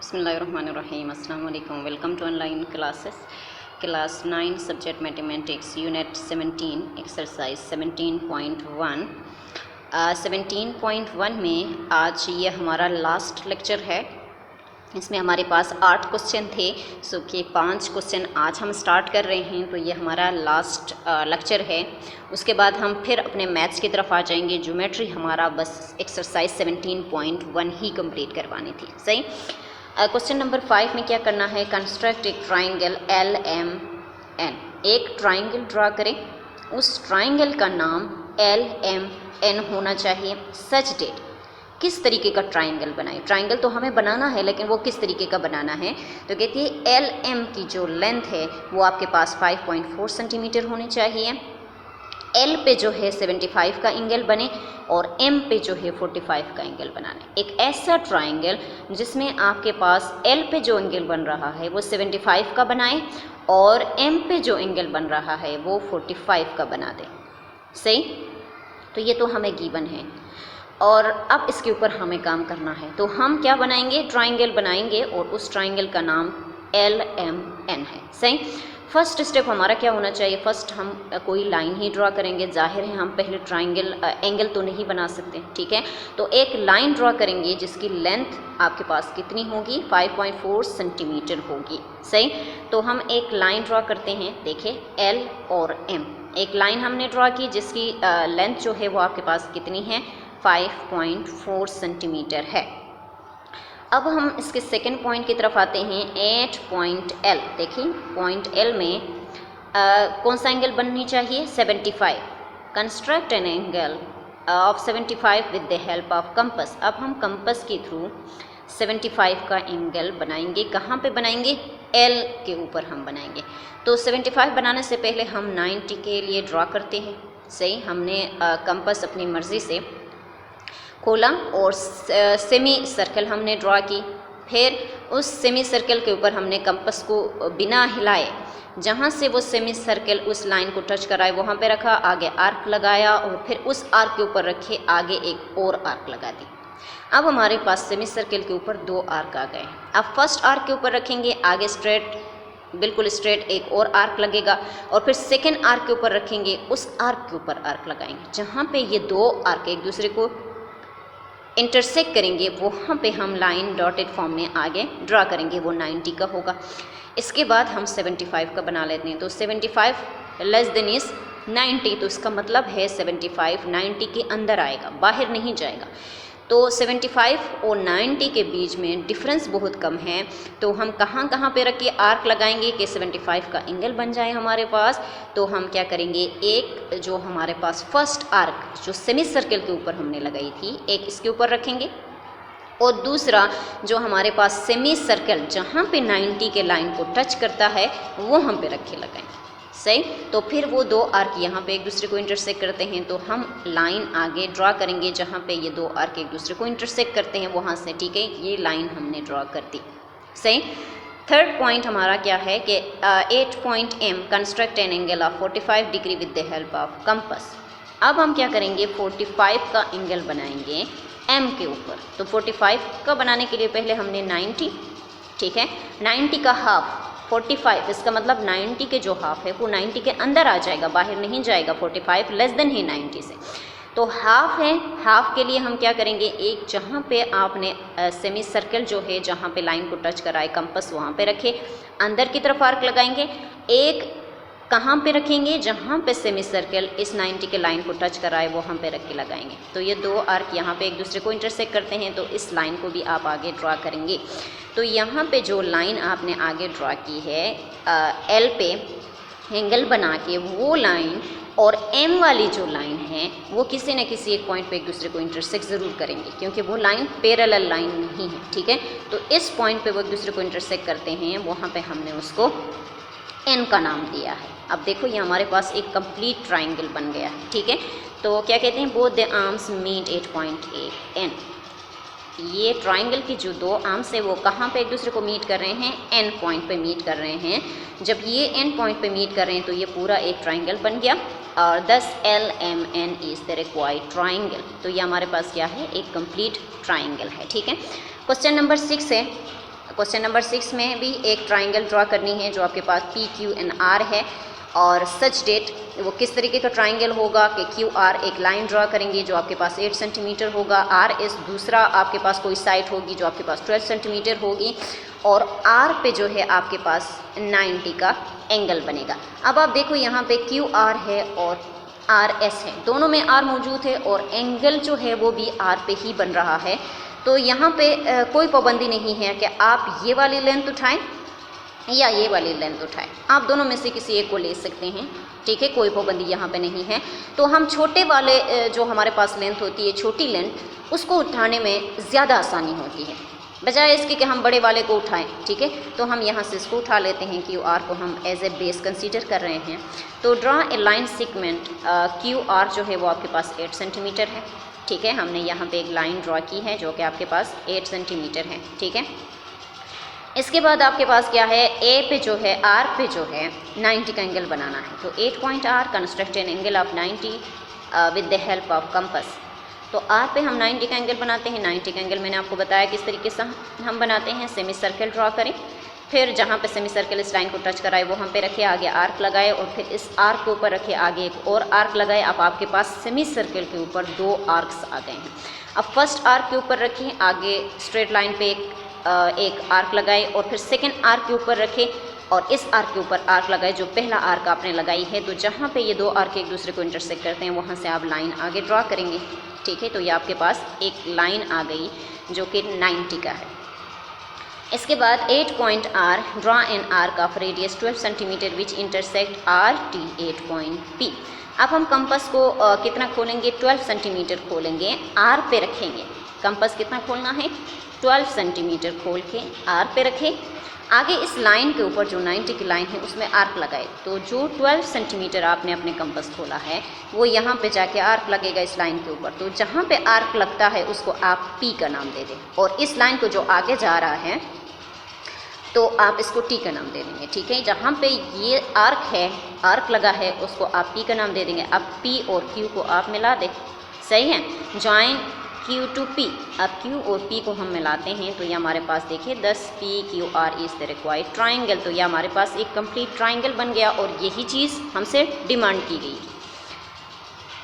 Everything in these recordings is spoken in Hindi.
बिस्मिल्लाहिर्रहमानिर्रहीम अस्सलाम वालेकुम। Welcome to online classes class 9 subject mathematics unit 17 exercise 17.1। 17.1 में आज ये हमारा लास्ट लेक्चर है। इसमें हमारे पास 8 क्वेश्चन थे, सो कि 5 क्वेश्चन आज हम स्टार्ट कर रहे हैं, तो ये हमारा लास्ट लेक्चर है। उसके बाद हम फिर अपने मैथ्स की तरफ आ जाएंगे। ज्योमेट्री हमारा बस एक्सरसाइज 17.1 ही कंप्लीट करवानी थी। सही। क्वेश्चन नंबर 5 में क्या करना है, कंस्ट्रक्ट एक ट्राइंगल LMN। एक ट्राइंगल ड्रा करें, उस ट्राइंगल का नाम LMN होना चाहिए। सच डेट, किस तरीके का ट्राइंगल बनाए। ट्राइंगल तो हमें बनाना है, लेकिन वो किस तरीके का बनाना है। तो कहती है LM की जो लेंथ है वो आपके पास 5.4 सेंटीमीटर होनी चाहिए। L पे जो है 75 का एंगल बने और M पे जो है 45 का एंगल बनाना है। एक ऐसा ट्राइंगल जिसमें आपके पास L पे जो एंगल बन रहा है वो 75 का बनाए और M पे जो एंगल बन रहा है वो 45 का बना दे। सही। तो ये तो हमें गिवन है और अब इसके ऊपर हमें काम करना है। तो हम क्या बनाएंगे, ट्राइंगल बनाएंगे और उस ट्राइंगल का नाम LMN है। सही। फर्स्ट स्टेप हमारा क्या होना चाहिए, फर्स्ट हम कोई लाइन ही ड्रा करेंगे। जाहिर है हम पहले ट्राइंगल एंगल तो नहीं बना सकते, ठीक है। तो एक लाइन ड्रा करेंगे जिसकी लेंथ आपके पास कितनी होगी, 5.4 सेंटीमीटर होगी। सही। तो हम एक लाइन ड्रा करते हैं। देखिए L और M, एक लाइन हमने ड्रा की जिसकी लेंथ जो है वो आपके पास कितनी है, 5.4 सेंटीमीटर है। अब हम इसके सेकंड पॉइंट की तरफ आते हैं, 8 पॉइंट L। देखिए पॉइंट L में कौन सा एंगल बननी चाहिए, 75। Construct an angle of 75 with the help of compass. अब हम कंपस के थ्रू 75 का एंगल बनाएंगे। कहाँ पे बनाएंगे, L के ऊपर हम बनाएंगे। तो 75 बनाने से पहले हम 90 के लिए ड्रा करते हैं। सही। हमने कंपस अपनी मर्ज़ी से खोला और सेमी सर्कल हमने ड्रा की। फिर उस सेमी सर्कल के ऊपर हमने कंपस को बिना हिलाए जहाँ से वो सेमी सर्कल उस लाइन को टच कराए वहाँ पे रखा, आगे आर्क लगाया और फिर उस आर्क के ऊपर रखे, आगे एक और आर्क लगा दी। अब हमारे पास सेमी सर्कल के ऊपर 2 आर्क आ गए। अब फर्स्ट आर्क के ऊपर रखेंगे, आगे स्ट्रेट, बिल्कुल स्ट्रेट एक और आर्क लगेगा और फिर सेकेंड आर्क के ऊपर रखेंगे, उस आर्क के ऊपर आर्क लगाएंगे। जहाँ पे ये 2 आर्क एक दूसरे को इंटरसेक्ट करेंगे वहाँ पे हम लाइन डॉटेड फॉर्म में आगे ड्रा करेंगे, वो 90 का होगा। इसके बाद हम 75 का बना लेते हैं। तो 75 लेस देन इज 90, तो इसका मतलब है 75 90 के अंदर आएगा, बाहर नहीं जाएगा। तो 75 और 90 के बीच में डिफरेंस बहुत कम है। तो हम कहाँ कहाँ पे रख के आर्क लगाएंगे कि 75 का एंगल बन जाए हमारे पास। तो हम क्या करेंगे, एक जो हमारे पास फर्स्ट आर्क जो सेमी सर्कल के ऊपर हमने लगाई थी, एक इसके ऊपर रखेंगे और दूसरा जो हमारे पास सेमी सर्कल जहाँ पे 90 के लाइन को टच करता है वो हम पे रख के लगाएंगे। सही। तो फिर वो 2 आर्क यहाँ पे एक दूसरे को इंटरसेक्ट करते हैं, तो हम लाइन आगे ड्रा करेंगे जहाँ पे ये 2 आर्क एक दूसरे को इंटरसेक्ट करते हैं वहाँ से, ठीक है। ये लाइन हमने ड्रा कर दी। सही। थर्ड पॉइंट हमारा क्या है कि 8 point M, construct an angle of 45 degree with the help of compass. अब हम क्या करेंगे, 45 का एंगल बनाएंगे M के ऊपर। तो 45 का बनाने के लिए पहले हमने 90, ठीक है, 90 का हाफ 45, इसका मतलब 90 के जो हाफ है वो 90 के अंदर आ जाएगा, बाहर नहीं जाएगा। 45 लेस देन है 90 से, तो हाफ है। हाफ के लिए हम क्या करेंगे, एक जहाँ पे आपने सेमी सर्कल जो है जहाँ पे लाइन को टच कराए कंपस वहाँ पे रखे, अंदर की तरफ आर्क लगाएंगे। एक कहाँ पे रखेंगे, जहाँ पे सेमी सर्कल इस 90 के लाइन को टच कराए वो हम पे रख के लगाएंगे। तो ये 2 आर्क यहाँ पे एक दूसरे को इंटरसेक्ट करते हैं, तो इस लाइन को भी आप आगे ड्रा करेंगे। तो यहाँ पे जो लाइन आपने आगे ड्रा की है L पे एंगल बना के, वो लाइन और M वाली जो लाइन है वो किसी न किसी एक पॉइंट पे एक दूसरे को इंटरसेक्ट ज़रूर करेंगे, क्योंकि वो लाइन पैरेलल लाइन नहीं है, ठीक है। तो इस पॉइंट पे वो एक दूसरे को इंटरसेक्ट करते हैं, वहाँ पे हमने उसको N का नाम दिया है। अब देखो ये हमारे पास एक कंप्लीट ट्राइंगल बन गया है, ठीक है। तो क्या कहते हैं, both the arms meet 8 point N। ये ट्राइंगल की जो 2 आर्म्स है वो कहाँ पे एक दूसरे को मीट कर रहे हैं, N पॉइंट पे मीट कर रहे हैं। जब ये N पॉइंट पे मीट कर रहे हैं तो ये पूरा एक ट्राइंगल बन गया और दस LMN is the required triangle. तो ये हमारे पास क्या है, एक कंप्लीट ट्राइंगल है, ठीक है। क्वेश्चन नंबर 6 है, क्वेश्चन नंबर 6 में भी एक ट्राइंगल ड्रा करनी है जो आपके पास पी क्यू एन आर है, और सच डेट वो किस तरीके का ट्राइंगल होगा कि क्यू आर एक लाइन ड्रा करेंगे जो आपके पास 8 सेंटीमीटर होगा, आर एस दूसरा आपके पास कोई साइड होगी जो आपके पास 12 सेंटीमीटर होगी, और आर पे जो है आपके पास 90 का एंगल बनेगा। अब आप देखो यहाँ पे क्यू आर है और आर एस है, दोनों में आर मौजूद है और एंगल जो है वो भी आर पे ही बन रहा है। तो यहाँ पे कोई पाबंदी नहीं है कि आप ये वाली लेंथ उठाएं या ये वाली लेंथ उठाएं, आप दोनों में से किसी एक को ले सकते हैं, ठीक है, कोई पाबंदी यहाँ पे नहीं है। तो हम छोटे वाले जो हमारे पास लेंथ होती है, छोटी लेंथ, उसको उठाने में ज़्यादा आसानी होती है बजाय इसके कि हम बड़े वाले को उठाएं, ठीक है। तो हम यहाँ से इसको उठा लेते हैं, क्यू आर को हम एज ए बेस कंसीडर कर रहे हैं। तो draw a line segment, Q R जो है वो आपके पास 8 सेंटीमीटर है, ठीक है। हमने यहाँ पे एक लाइन ड्रा की है जो कि आपके पास 8 सेंटीमीटर है, ठीक है। इसके बाद आपके पास क्या है, ए पे जो है, आर पे जो है 90 का एंगल बनाना है। तो 8 point R construct an angle of 90 with the help of compass. तो आर पे हम 90 का एंगल बनाते हैं। 90 का एंगल मैंने आपको बताया किस तरीके से हम बनाते हैं। सेमी सर्कल ड्रा करें, फिर जहाँ पे सेमी सर्कल इस लाइन को टच कराए वो हम पे रखे, आगे आर्क लगाए, और फिर इस आर्क के ऊपर रखे, आगे एक और आर्क लगाए। अब आपके पास सेमी सर्कल के ऊपर 2 आर्क्स आ गए हैं। अब फर्स्ट आर्क के ऊपर रखें, आगे स्ट्रेट लाइन पे एक आर्क लगाए, और फिर सेकेंड आर्क के ऊपर रखे और इस आर्क के ऊपर आर्क लगाए जो पहला आर्क आपने लगाई है। तो जहाँ पे ये 2 आर्क एक दूसरे को इंटरसेक्ट करते हैं वहाँ से आप लाइन आगे ड्रा करेंगे, ठीक है। तो ये आपके पास एक लाइन आ गई जो कि 90 का है। इसके बाद 8 point R, draw an arc of radius 12 centimetre which intersect R T 8 point P. अब हम कंपास को कितना खोलेंगे, 12 सेंटीमीटर खोलेंगे, आर पे रखेंगे। कंपास कितना खोलना है, 12 सेंटीमीटर खोल के आर पे रखें। आगे इस लाइन के ऊपर जो 90 की लाइन है उसमें आर्क लगाए। तो जो 12 सेंटीमीटर आपने अपने कंपास खोला है वो यहाँ पे जाके आर्क लगेगा इस लाइन के ऊपर। तो जहाँ पे आर्क लगता है उसको आप पी का नाम दे दें, और इस लाइन को जो आगे जा रहा है तो आप इसको टी का नाम दे देंगे, ठीक है। जहाँ पे ये आर्क है, आर्क लगा है, उसको आप पी का नाम दे देंगे। अब पी और क्यू को आप मिला दें, सही है, ज्वाइन Q to P। अब Q और P को हम मिलाते हैं तो ये हमारे पास देखिए 10 PQR is the required triangle. तो ये हमारे पास एक कंप्लीट ट्राइंगल बन गया और यही चीज़ हमसे डिमांड की गई।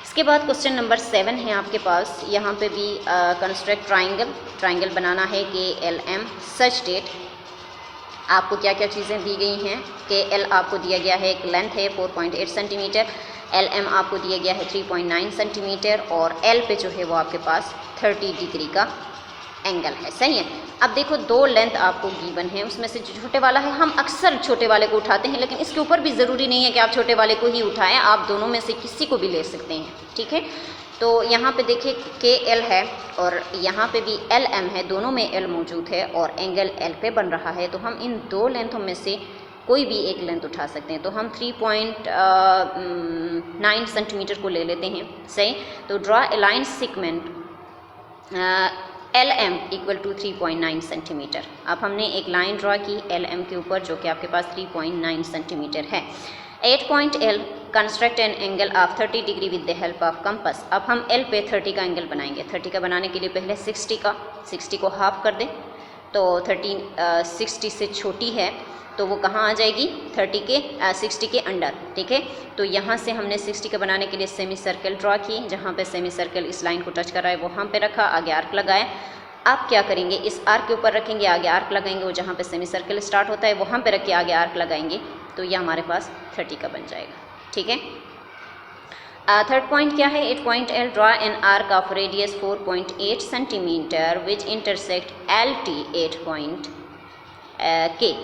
इसके बाद क्वेश्चन नंबर 7 है आपके पास, यहाँ पे भी कंस्ट्रक्ट ट्राइंगल बनाना है कि LM सच डेट। आपको क्या क्या चीज़ें दी गई हैं कि L आपको दिया गया है, एक लेंथ है 4.8 सेंटीमीटर, LM आपको दिया गया है 3.9 सेंटीमीटर, और L पे जो है वो आपके पास 30 डिग्री का एंगल है, सही है। अब देखो 2 लेंथ आपको गिवन है, उसमें से जो छोटे वाला है हम अक्सर छोटे वाले को उठाते हैं, लेकिन इसके ऊपर भी ज़रूरी नहीं है कि आप छोटे वाले को ही उठाएं, आप दोनों में से किसी को भी ले सकते हैं, ठीक है। तो यहाँ पे देखिए KL है और यहाँ पे भी LM है, दोनों में L मौजूद है और एंगल L पे बन रहा है। तो हम इन 2 लेंथों में से कोई भी एक लेंथ उठा सकते हैं। तो हम 3.9 सेंटीमीटर को ले लेते हैं, सही। तो draw a line segment LM equal to 3.9 centimetre. अब हमने एक लाइन ड्रा की LM के ऊपर जो कि आपके पास 3.9 सेंटीमीटर है। 8 point L construct an angle of 30 degree with the help of compass. अब हम L पे 30 का एंगल बनाएंगे। 30 का बनाने के लिए पहले 60 को हाफ कर दें, तो 60 से छोटी है तो वो कहाँ आ जाएगी, 60 के अंडर, ठीक है। तो यहाँ से हमने 60 का बनाने के लिए सेमी सर्कल ड्रा की, जहाँ पे सेमी सर्कल इस लाइन को टच कर रहा है वो हम पे रखा, आगे आर्क लगाए। आप क्या करेंगे, इस आर्क के ऊपर रखेंगे, आगे आर्क लगाएंगे, वो जहाँ पे सेमी सर्कल स्टार्ट होता है वहाँ पे रख के आगे आर्क लगाएंगे, तो ये हमारे पास 30 का बन जाएगा, ठीक है। थर्ड पॉइंट क्या है, 8 point L draw an arc of radius 4.8 centimetre which intersect LT 8 point K।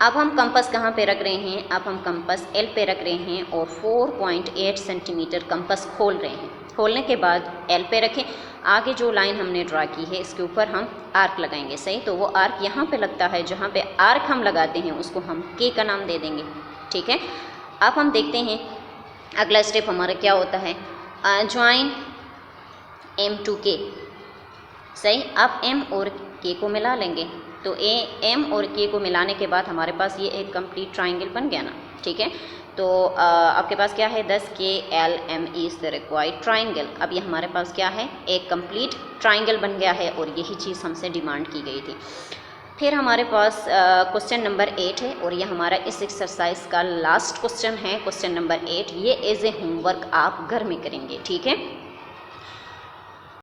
अब हम कंपास कहाँ पे रख रहे हैं, अब हम कंपास L पे रख रहे हैं और 4.8 सेंटीमीटर कंपास खोल रहे हैं। खोलने के बाद L पे रखें, आगे जो लाइन हमने ड्रा की है इसके ऊपर हम आर्क लगाएंगे, सही। तो वो आर्क यहाँ पे लगता है, जहाँ पे आर्क हम लगाते हैं उसको हम K का नाम दे देंगे, ठीक है। अब हम देखते हैं अगला स्टेप हमारा क्या होता है, ज्वाइन M to K, सही। अब M और K को मिला लेंगे, तो M और K को मिलाने के बाद हमारे पास ये एक कंप्लीट ट्राइंगल बन गया ना, ठीक है। तो आपके पास क्या है, 10 KLM is the required triangle. अब ये हमारे पास क्या है, एक कंप्लीट ट्राइंगल बन गया है और यही चीज़ हमसे डिमांड की गई थी। फिर हमारे पास क्वेश्चन नंबर 8 है और ये हमारा इस एक्सरसाइज का लास्ट क्वेश्चन है, क्वेश्चन नंबर 8। ये एज ए होमवर्क आप घर में करेंगे, ठीक है।